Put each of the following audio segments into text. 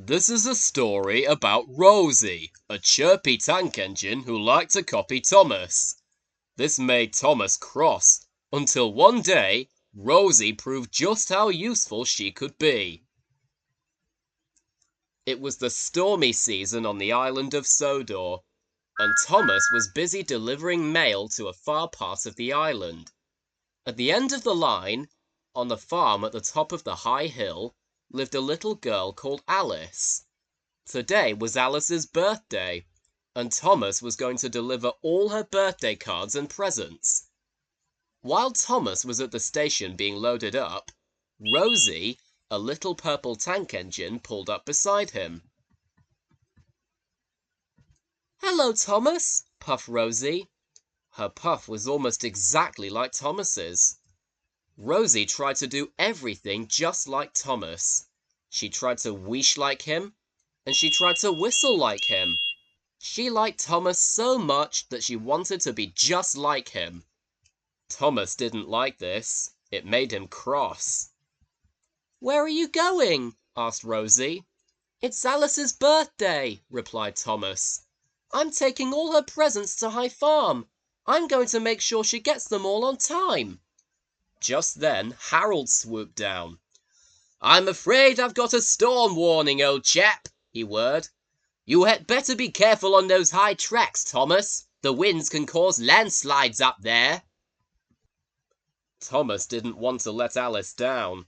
This is a story about Rosie, a chirpy tank engine who liked to copy Thomas. This made Thomas cross, until one day, Rosie proved just how useful she could be. It was the stormy season on the island of Sodor, and Thomas was busy delivering mail to a far part of the island. At the end of the line, on the farm at the top of the high hill, lived a little girl called Alice. Today was Alice's birthday, and Thomas was going to deliver all her birthday cards and presents. While Thomas was at the station being loaded up, Rosie, a little purple tank engine, pulled up beside him. "Hello, Thomas," puffed Rosie. Her puff was almost exactly like Thomas's. Rosie tried to do everything just like Thomas. She tried to whoosh like him, and she tried to whistle like him. She liked Thomas so much that she wanted to be just like him. Thomas didn't like this. It made him cross. "Where are you going?" asked Rosie. "It's Alice's birthday," replied Thomas. "I'm taking all her presents to High Farm. I'm going to make sure she gets them all on time." Just then Harold swooped down. "I'm afraid I've got a storm warning, old chap," he whirred. "You had better be careful on those high tracks, Thomas. The winds can cause landslides up there." Thomas didn't want to let Alice down.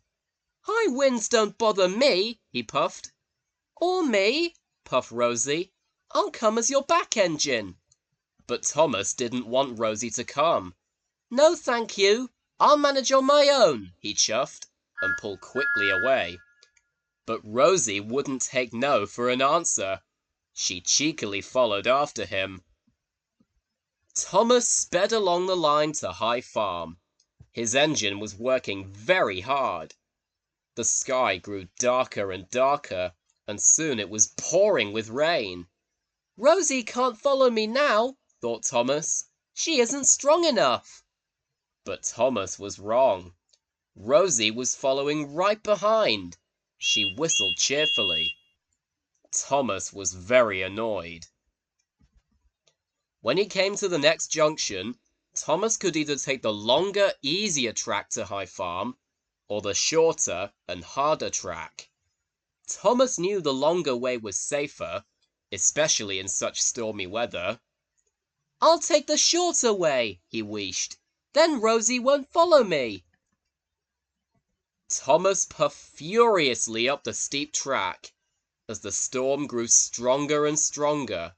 "High winds don't bother me," he puffed. "Or me," puffed Rosie. "I'll come as your back engine." But Thomas didn't want Rosie to come. "No, thank you. I'll manage on my own," he chuffed, and pulled quickly away. But Rosie wouldn't take no for an answer. She cheekily followed after him. Thomas sped along the line to High Farm. His engine was working very hard. The sky grew darker and darker, and soon it was pouring with rain. "Rosie can't follow me now," thought Thomas. "She isn't strong enough." But Thomas was wrong. Rosie was following right behind. She whistled cheerfully. Thomas was very annoyed. When he came to the next junction, Thomas could either take the longer, easier track to High Farm, or the shorter and harder track. Thomas knew the longer way was safer, especially in such stormy weather. "I'll take the shorter way," he wheezed. "Then Rosie won't follow me." Thomas puffed furiously up the steep track as the storm grew stronger and stronger.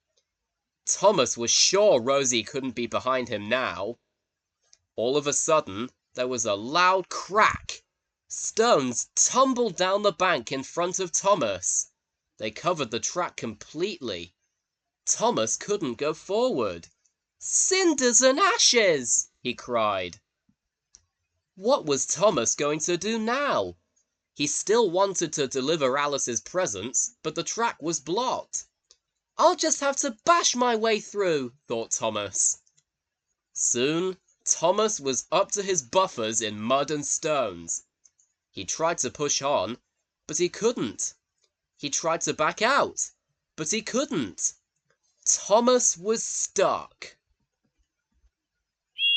Thomas was sure Rosie couldn't be behind him now. All of a sudden, there was a loud crack. Stones tumbled down the bank in front of Thomas. They covered the track completely. Thomas couldn't go forward. "Cinders and ashes!" he cried. What was Thomas going to do now? He still wanted to deliver Alice's presents, but the track was blocked. "I'll just have to bash my way through," thought Thomas. Soon, Thomas was up to his buffers in mud and stones. He tried to push on, but he couldn't. He tried to back out, but he couldn't. Thomas was stuck.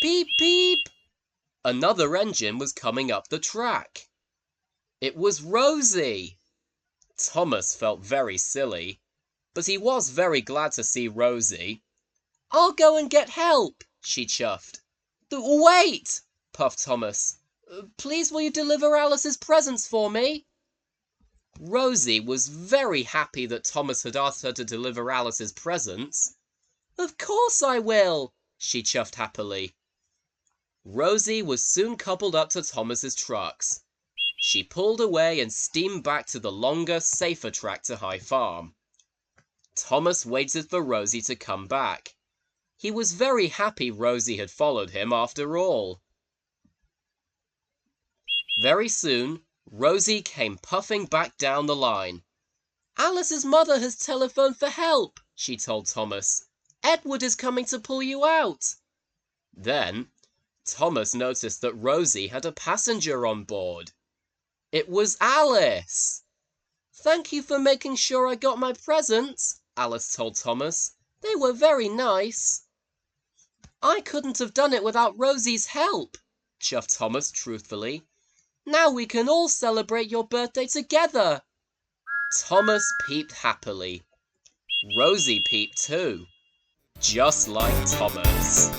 Beep, beep! Another engine was coming up the track. It was Rosie. Thomas felt very silly, but he was very glad to see Rosie. "I'll go and get help," she chuffed. "Wait!" puffed Thomas. "Please will you deliver Alice's presents for me?" Rosie was very happy that Thomas had asked her to deliver Alice's presents. "Of course I will," she chuffed happily. Rosie was soon coupled up to Thomas's trucks. She pulled away and steamed back to the longer, safer track to High Farm. Thomas waited for Rosie to come back. He was very happy Rosie had followed him after all. Very soon, Rosie came puffing back down the line. "Alice's mother has telephoned for help," she told Thomas. "Edward is coming to pull you out." Then, Thomas noticed that Rosie had a passenger on board. It was Alice. Thank you for making sure I got my presents, Alice told Thomas. They were very nice. I couldn't have done it without Rosie's help, chuffed Thomas truthfully. Now we can all celebrate your birthday together. Thomas peeped happily. Rosie peeped too, just like Thomas.